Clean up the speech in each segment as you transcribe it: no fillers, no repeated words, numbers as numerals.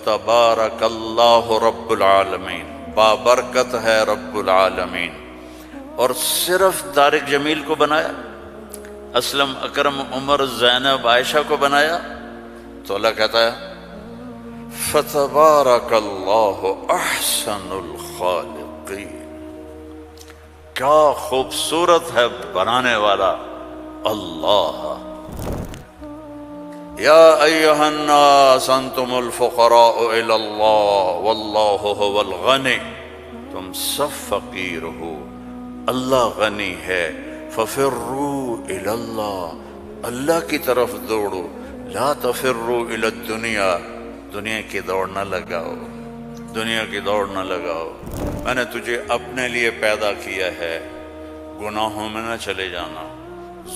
فتبارک اللہ رب العالمین، بابرکت ہے رب العالمین۔ اور صرف طارق جمیل کو بنایا، اسلم، اکرم، عمر، زینب، عائشہ کو بنایا؟ تو اللہ کہتا ہے فتبارک اللہ احسن الخالقین، کیا خوبصورت ہے بنانے والا اللہ۔ یا ایہا الناس انتم الفقراء الی اللہ واللہ هو الغنی، تم سب فقیر ہو، اللہ غنی ہے۔ ففروا الی اللہ، اللہ کی طرف دوڑو، لا تفروا الی الدنیا، دنیا کی دوڑ نہ لگاؤ، دنیا کی دوڑ نہ لگاؤ۔ میں نے تجھے اپنے لیے پیدا کیا ہے، گناہوں میں نہ چلے جانا،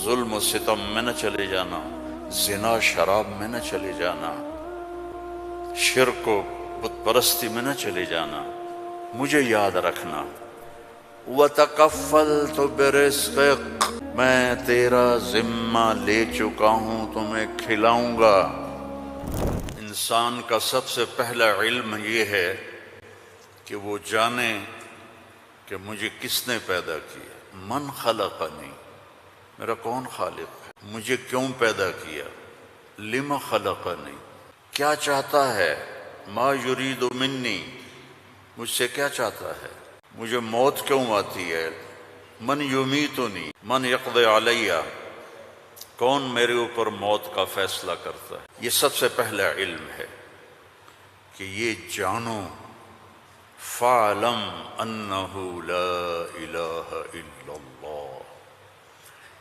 ظلم و ستم میں نہ چلے جانا، زنا شراب میں نہ چلے جانا، شرک و بت پرستی میں نہ چلے جانا، مجھے یاد رکھنا۔ وَتَكَفَّلْتُ بِرِزْقِكَ، میں تیرا ذمہ لے چکا ہوں، تمہیں کھلاؤں گا۔ انسان کا سب سے پہلا علم یہ ہے کہ وہ جانے کہ مجھے کس نے پیدا کیا، من خلقنی، میرا کون خالق ہے، مجھے کیوں پیدا کیا، لم خلقنی، کیا چاہتا ہے، ما یرید منی، مجھ سے کیا چاہتا ہے، مجھے موت کیوں آتی ہے، من یمیتنی، من یقضی علیہ، کون میرے اوپر موت کا فیصلہ کرتا ہے۔ یہ سب سے پہلا علم ہے کہ یہ جانو، فَاعْلَمْ أَنَّهُ لَا إِلَهَ إِلَّا اللَّهُ،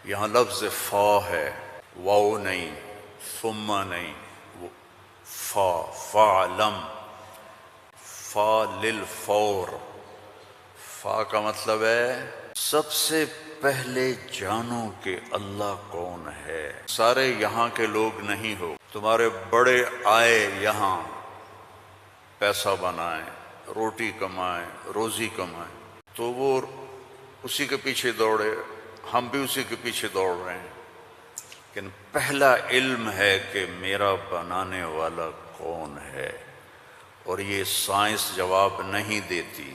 یہاں لفظ فا ہے، واو نہیں، ثم نہیں، فا، فَاعْلَمْ، فا للفور، فا کا مطلب ہے سب سے پہلے جانو کہ اللہ کون ہے۔ سارے یہاں کے لوگ نہیں ہو، تمہارے بڑے آئے یہاں پیسہ بنائیں، روٹی کمائیں، روزی کمائیں، تو وہ اسی کے پیچھے دوڑے، ہم بھی اسی کے پیچھے دوڑ رہے ہیں، لیکن پہلا علم ہے کہ میرا بنانے والا کون ہے۔ اور یہ سائنس جواب نہیں دیتی،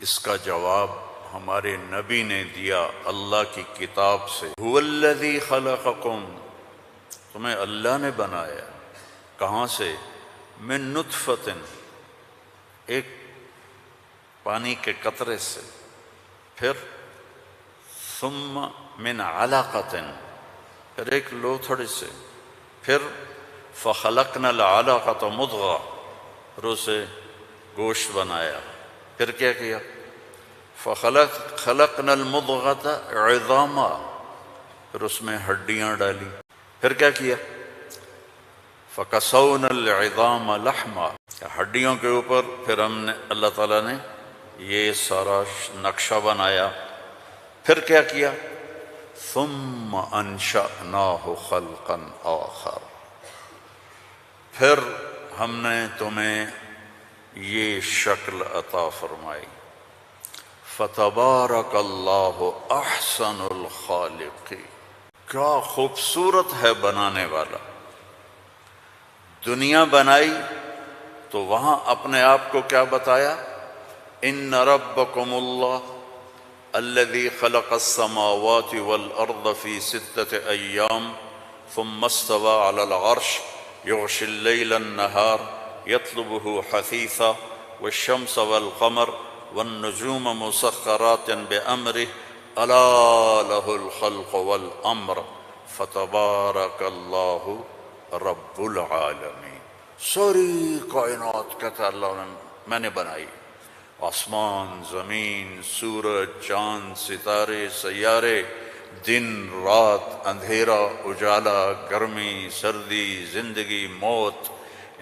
اس کا جواب ہمارے نبی نے دیا اللہ کی کتاب سے۔ هو الذی خلقکم، تمہیں اللہ نے بنایا، کہاں سے، من نطفۃ، ایک پانی کے قطرے سے، پھر ثم من علقۃ، پھر ایک لوتھڑے سے، پھر فخلقنا العلقۃ مضغہ، پھر اسے گوشت بنایا، پھر کیا کیا، خلقنا المضغۃ عظاما، پھر اس میں ہڈیاں ڈالی، پھر کیا کیا، فکسونا العظام لحما، ہڈیوں کے اوپر پھر ہم نے، اللہ تعالیٰ نے یہ سارا نقشہ بنایا، پھر کیا کیا، ثم انشأناہ خلقا آخر، پھر ہم نے تمہیں یہ شکل عطا فرمائی۔ فتبارک اللہ احسن الخالقین، کیا خوبصورت ہے بنانے والا۔ دنیا بنائی تو وہاں اپنے آپ کو کیا بتایا، ان ربکم اللہ الذی خلق السماوات والارض فی 6 ایام ثم استوى علی العرش یغشی اللیل النہار یطلبہ حثیثا والشمس والقمر والنجوم مسخرات بأمرہ الا لہ الخلق والامر فتبارک اللہ رب العالمین۔ ساری کائنات کہتا اللہ نے میں نے بنائی، آسمان، زمین، سورج، چاند، ستارے، سیارے، دن، رات، اندھیرا، اجالا، گرمی، سردی، زندگی، موت،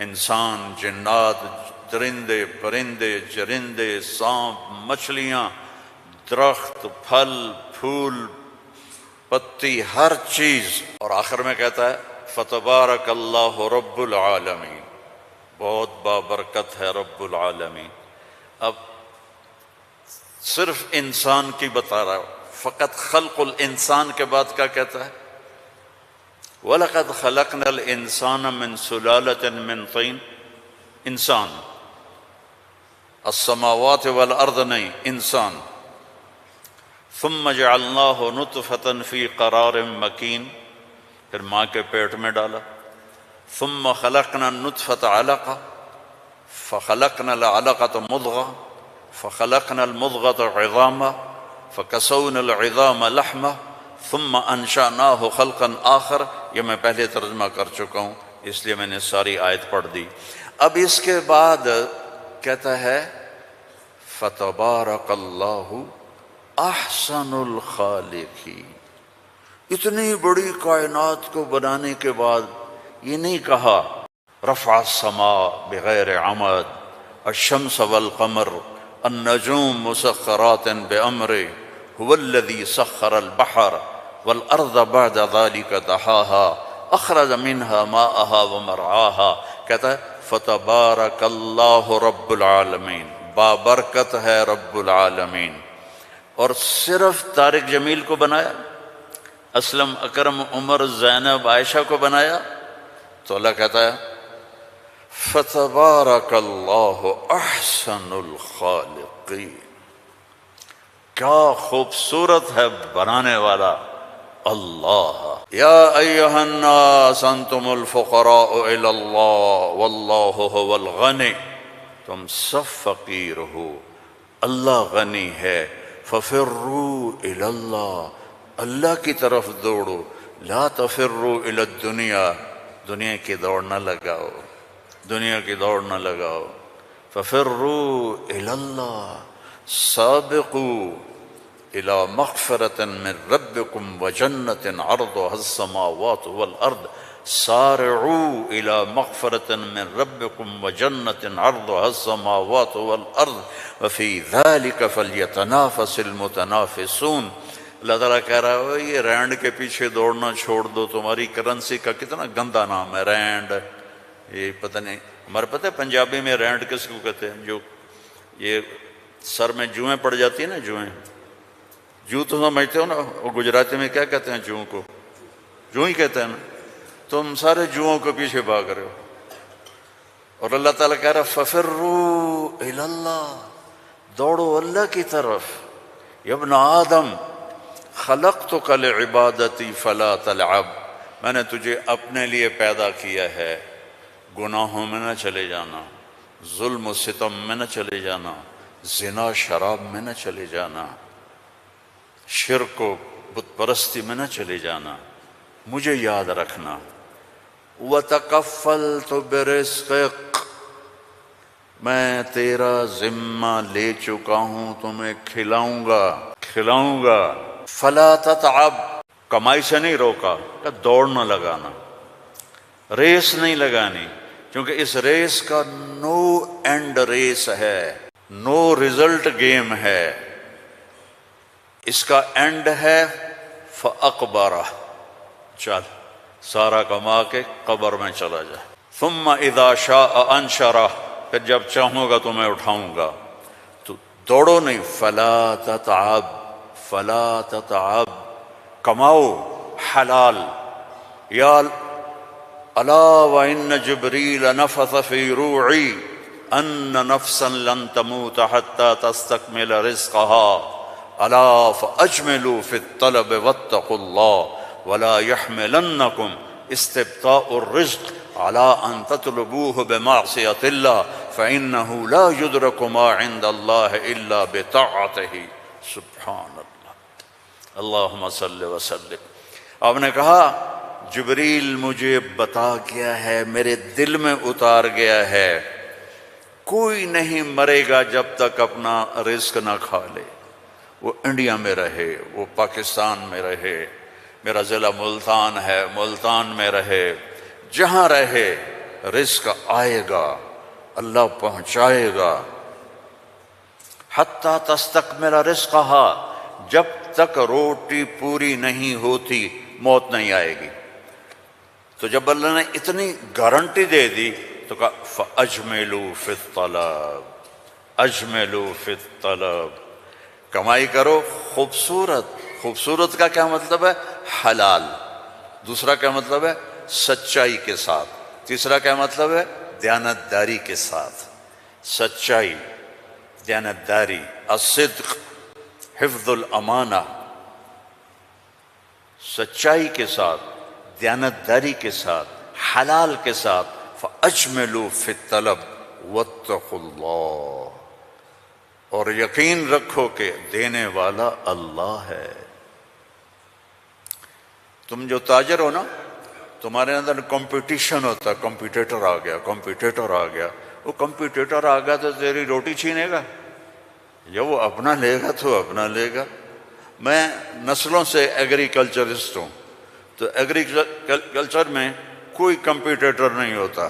انسان، جنات، درندے، پرندے، چرندے، سانپ، مچھلیاں، درخت، پھل، پھول، پتی، ہر چیز، اور آخر میں کہتا ہے فتبارک اللہ رب العالمین، بہت بابرکت ہے رب العالمین۔ اب صرف انسان کی بتا رہا ہوں، فقط خلق الانسان کے بعد کیا کہتا ہے، وَلَقَدْ خَلَقْنَا الْإِنسَانَ مِنْ سُلَالَةٍ مِنْ طِينٍ انسان، السماوات والارض نہیں، انسان. ثم جعلناہ نطفۃ فی قرار مکین، پھر ماں کے پیٹ میں ڈالا. ثم خلقنا النطفۃ علقہ فخلقنا العلقۃ مضغہ فخلقنا المضغۃ عظاما فکسونا العظام لحما ثم انشأناہ خلقا آخر. یہ میں پہلے ترجمہ کر چکا ہوں اس لیے میں نے ساری آیت پڑھ دی. اب اس کے بعد کہتا ہے فتبارک اللہ احسن الخالقین. اتنی بڑی کائنات کو بنانے کے بعد یہ نہیں کہا رفع السماء بغیر عمد الشمس والقمر النجوم مسخرات بأمره هو الذي سخر البحر والأرض بعد ذلك دحاها أخرج منها ماءها ومرعاها. کہتا ہے فتبارک اللہ رب العالمین، بابرکت ہے رب العالمین. اور صرف طارق جمیل کو بنایا، اسلم، اکرم، عمر، زینب، عائشہ کو بنایا؟ تو اللہ کہتا ہے فتبارک اللہ احسن الخالقین. کیا خوبصورت ہے بنانے والا اللہ. یا ایہا الناس انتم الفقراء الی اللہ واللہ هو الغنی. تم سب فقیر ہو، اللہ غنی ہے. ففروا الی اللہ، اللہ کی طرف دوڑو. لا تفروا الی الدنیا، دنیا کی دوڑ نہ لگاؤ، دنیا کی دوڑ نہ لگاؤ. ففروا الی اللہ، سابقوا الى مغفرة من ربكم وجنة عرضها السماوات والأرض. سارعوا الى مغفرة من ربكم وجنة عرضها السماوات والأرض وفي ذلك فليتنافس المتنافسون. اللہ تعالیٰ کہہ رہا ہے یہ رینڈ کے پیچھے دوڑنا چھوڑ دو. تمہاری کرنسی کا کتنا گندا نام ہے رینڈ. یہ پتہ نہیں، ہمارے پتہ ہے پنجابی میں رینڈ کس کو کہتے ہیں؟ جو یہ سر میں جوئیں پڑ جاتی ہیں نا، جوئیں، جو تو سمجھتے ہو نا، وہ گجراتی میں کیا کہتے ہیں جوؤں کو؟ جو ہی کہتے ہیں نا. تم سارے جوؤں کے پیچھے بھاگ رہے ہو. اور اللہ تعالیٰ کہہ رہا ففروا الی اللہ، دوڑو اللہ کی طرف. یا ابن آدم خلقتک لعبادتی فلا تلعب، میں نے تجھے اپنے لیے پیدا کیا ہے، گناہوں میں نہ چلے جانا، ظلم و ستم میں نہ چلے جانا، زنا شراب میں نہ چلے جانا، شرک و بت پرستی میں نہ چلے جانا، مجھے یاد رکھنا. وَتَكَفَّلْتُ بِرِزْقِكَ، میں تیرا ذمہ لے چکا ہوں، تمہیں کھلاؤں گا. فَلَا تَتْعَبْ، کمائی سے نہیں روکا کہ دوڑ نہ لگانا، ریس نہیں لگانی، کیونکہ اس ریس کا نو اینڈ ریس ہے، نو ریزلٹ گیم ہے. اس کا اینڈ ہے فَأَقْبَرَ، چل سارا کما کے قبر میں چلا جا. ثُمَّ إِذَا شَاءَ أَنشَرَ، پھر جب چاہوں گا تو میں اٹھاؤں گا. تو دوڑو نہیں. فَلَا تَتْعَبْ، فَلَا تَتْعَبْ، کماؤ حلال. یا الا وَإِنَّ جِبْرِيلَ نَفَثَ فِي رُوعِي أَنَّ نَفْسًا لَن تَمُوتَ حَتَّى تَسْتَكْمِلَ رِزْقَهَا الا فاجملوا فی الطلب واتقوا اللہ ولا يحملنکم استبطاء الرزق على ان تطلبوه بمعصیۃ اللہ فانه لا يدرك ما عند اللہ الا بطاعته. سبحان اللہ، اللہم صل وسلم. آپ نے کہا جبریل مجھے بتا گیا ہے، میرے دل میں اتار گیا ہے، کوئی نہیں مرے گا جب تک اپنا رزق نہ کھا لے. وہ انڈیا میں رہے، وہ پاکستان میں رہے، میرا ضلع ملتان ہے، ملتان میں رہے، جہاں رہے رزق آئے گا، اللہ پہنچائے گا. حتیٰ تستکمل رزقہا، جب تک روٹی پوری نہیں ہوتی موت نہیں آئے گی. تو جب اللہ نے اتنی گارنٹی دے دی تو کہا فَأَجْمِلُوا فِي الطَّلَبِ، اجملوا فی الطلب، کمائی کرو خوبصورت. خوبصورت کا کیا مطلب ہے؟ حلال. دوسرا کیا مطلب ہے؟ سچائی کے ساتھ. تیسرا کیا مطلب ہے؟ دیانتداری کے ساتھ، سچائی، دیانتداری، الصدق، حفظ الامانہ، سچائی کے ساتھ، دیانتداری کے ساتھ، حلال کے ساتھ، فَأَجْمِلُوا فِي الطَّلَبِ وَاتَّقُوا اللَّهَ، اور یقین رکھو کہ دینے والا اللہ ہے۔ تم جو تاجر ہو نا، تمہارے اندر کمپٹیشن ہوتا ہے، کمپیٹیٹر آ گیا، کمپیٹیٹر آ گیا، وہ کمپیٹیٹر آ گیا تو تیری روٹی چھینے گا، یا وہ اپنا لے گا تو اپنا لے گا۔ میں نسلوں سے ایگریکلچرسٹ ہوں، تو ایگریکلچر میں کوئی کمپیٹیٹر نہیں ہوتا،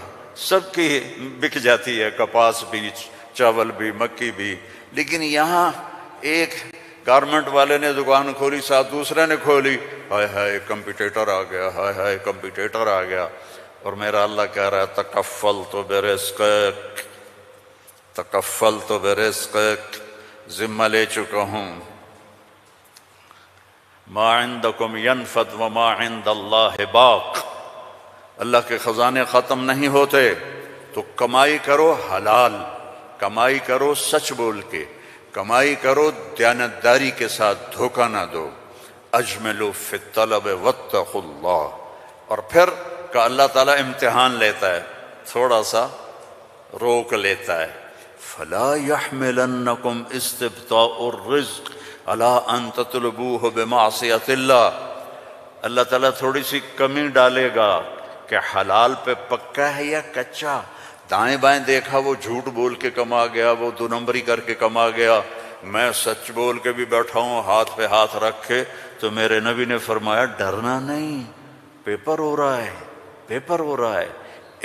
سب کی بک جاتی ہے، کپاس بھی، چاول بھی، مکی بھی۔ لیکن یہاں ایک گارمنٹ والے نے دکان کھولی، ساتھ دوسرے نے کھولی، ہائے ہائے کمپیٹیٹر آ گیا، ہائے ہائے کمپیٹیٹر آ گیا۔ اور میرا اللہ کہہ رہا ہے تکفلت برزقک، تکفلت برزقک، ذمہ لے چکا ہوں۔ ما عندکم ینفد وما عند اللہ باق، اللہ کے خزانے ختم نہیں ہوتے، تو کمائی کرو حلال، کمائی کرو سچ بول کے، کمائی کرو دیانتداری کے ساتھ، دھوکہ نہ دو۔ اجملوا فی الطلب واتقوا اللہ، اور پھر کہ اللہ تعالیٰ امتحان لیتا ہے، تھوڑا سا روک لیتا ہے۔ فلا يحملنکم استبطاء الرزق علی ان تطلبوہ بمعصیۃ اللہ، اللہ تعالیٰ تھوڑی سی کمی ڈالے گا کہ حلال پہ پکا ہے یا کچا۔ دائیں بائیں دیکھا وہ جھوٹ بول کے کما گیا، وہ دو نمبری کر کے کما گیا، میں سچ بول کے بھی بیٹھا ہوں ہاتھ پہ ہاتھ رکھ کے، تو میرے نبی نے فرمایا ڈرنا نہیں، پیپر ہو رہا ہے، پیپر ہو رہا ہے،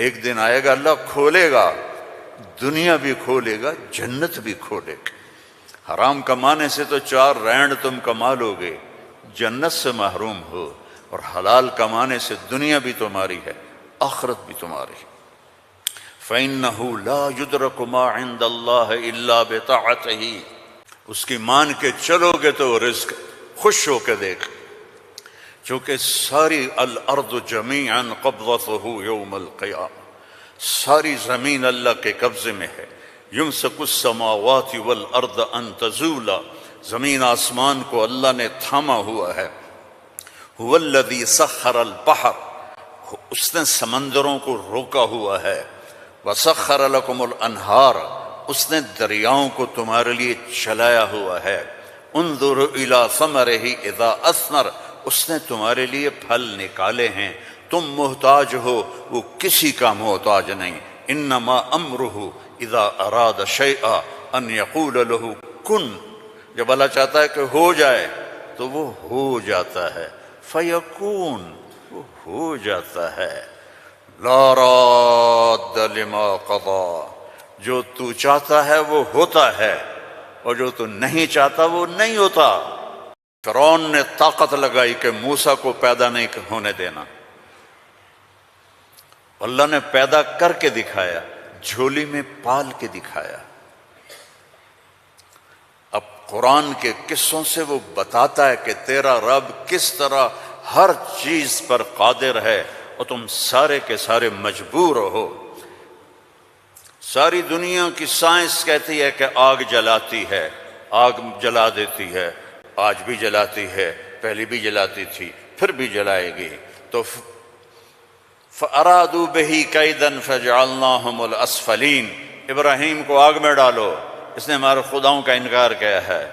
ایک دن آئے گا اللہ کھولے گا، دنیا بھی کھولے گا، جنت بھی کھولے گا۔ حرام کمانے سے تو 4 رینڈ تم کما لو گے، جنت سے محروم ہو، اور حلال کمانے سے دنیا بھی تمہاری ہے، آخرت بھی تمہاری ہے۔ فَإِنَّهُ لَا يُدْرَكُ مَا عِندَ اللَّهِ إِلَّا بِطَاعَتِهِ، اس کی مان کے چلو گے تو رزق خوش ہو کے دیکھ، چونکہ ساری الارض جمیعا قبضته یوم القیامہ، ساری زمین اللہ کے قبضے میں ہے۔ یمسک السماوات والارض ان تزولا، زمین آسمان کو اللہ نے تھاما ہوا ہے۔ هو الذی سخر البحر، اس نے سمندروں کو روکا ہوا ہے۔ وسخر لکم الانہار، اس نے دریاؤں کو تمہارے لیے چلایا ہوا ہے۔ انظر الی ثمرہ اذا اثمر، اس نے تمہارے لیے پھل نکالے ہیں، تم محتاج ہو، وہ کسی کا محتاج نہیں۔ انما امرہ اذا اراد شیئا ان یقول له کن، جب اللہ چاہتا ہے کہ ہو جائے تو وہ ہو جاتا ہے، فیکون، وہ ہو جاتا ہے۔ لا راد لما قضا، جو تو چاہتا ہے وہ ہوتا ہے، اور جو تو نہیں چاہتا وہ نہیں ہوتا۔ فرعون نے طاقت لگائی کہ موسیٰ کو پیدا نہیں ہونے دینا، اللہ نے پیدا کر کے دکھایا، جھولی میں پال کے دکھایا۔ اب قرآن کے قصوں سے وہ بتاتا ہے کہ تیرا رب کس طرح ہر چیز پر قادر ہے، اور تم سارے کے سارے مجبور ہو۔ ساری دنیا کی سائنس کہتی ہے کہ آگ جلاتی ہے، آگ جلا دیتی ہے، آج بھی جلاتی ہے، پہلے بھی جلاتی تھی، پھر بھی جلائے گی۔ تو فَأَرَادُوا بِهِ كَيْدًا فَجَعَلْنَاهُمُ الْأَسْفَلِينَ، ابراہیم کو آگ میں ڈالو، اس نے ہمارے خداؤں کا انکار کیا ہے۔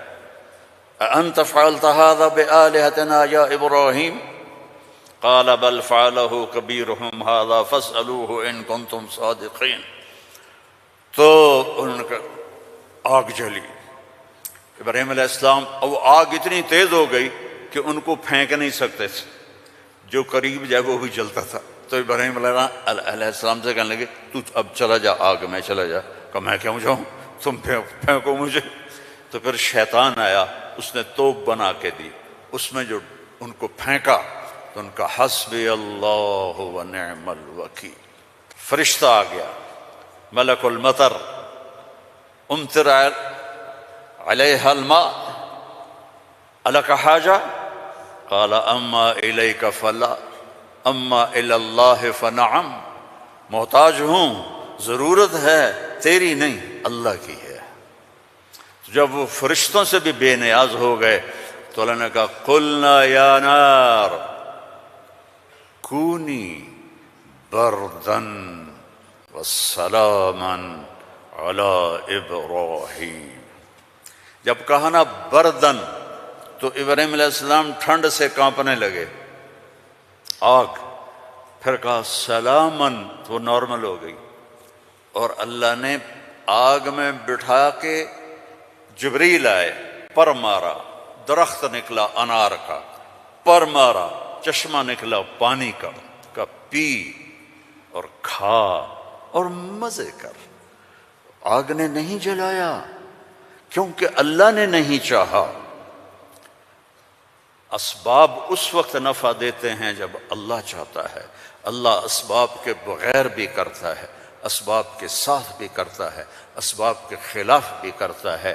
أَأَنْتَ فَعَلْتَ هَذَا بِآلِهَتِنَا يَا إِبْرَاهِيمُ قَالَ بَلْ فَعَلَهُ كَبِيرُهُمْ هَذَا فَاسْأَلُوهُ إِن كُنتُمْ صَادِقِينَ۔ تو ان کا آگ جلی، ابراہیم علیہ السلام، اور آگ اتنی تیز ہو گئی کہ ان کو پھینک نہیں سکتے تھے، جو قریب جائے وہ بھی جلتا تھا۔ تو ابراہیم علیہ السلام سے کہنے لگے تو اب چلا جا آگ میں، چلا جا۔ کہ میں کیوں جاؤں، تم پھینکو مجھے۔ تو پھر شیطان آیا، اس نے توپ بنا کے دی، اس میں جو ان کو پھینکا تو ان کا حسبی اللہ و نعم الوکیل، فرشتہ آ گیا، ملک المطر، امطر علیہ الماء الک حاجہ قال اما الیک فلا اما الی اللہ فنعم، محتاج ہوں، ضرورت ہے تیری نہیں، اللہ کی ہے۔ جب وہ فرشتوں سے بھی بے نیاز ہو گئے تو اللہ نے کہا قلنا یا نار کونی بردن وسلاما علی ابراہیم۔ جب کہا نا بردن تو ابراہیم علیہ السلام ٹھنڈ سے کانپنے لگے، آگ۔ پھر کہا سلامن تو نارمل ہو گئی، اور اللہ نے آگ میں بٹھا کے جبریل آئے، پر مارا، درخت نکلا انار کا، پر مارا، چشمہ نکلا پانی کا پی اور کھا اور مزے کر۔ آگ نے نہیں جلایا کیونکہ اللہ نے نہیں چاہا۔ اسباب اس وقت نفع دیتے ہیں جب اللہ چاہتا ہے۔ اللہ اسباب کے بغیر بھی کرتا ہے، اسباب کے ساتھ بھی کرتا ہے، اسباب کے خلاف بھی کرتا ہے۔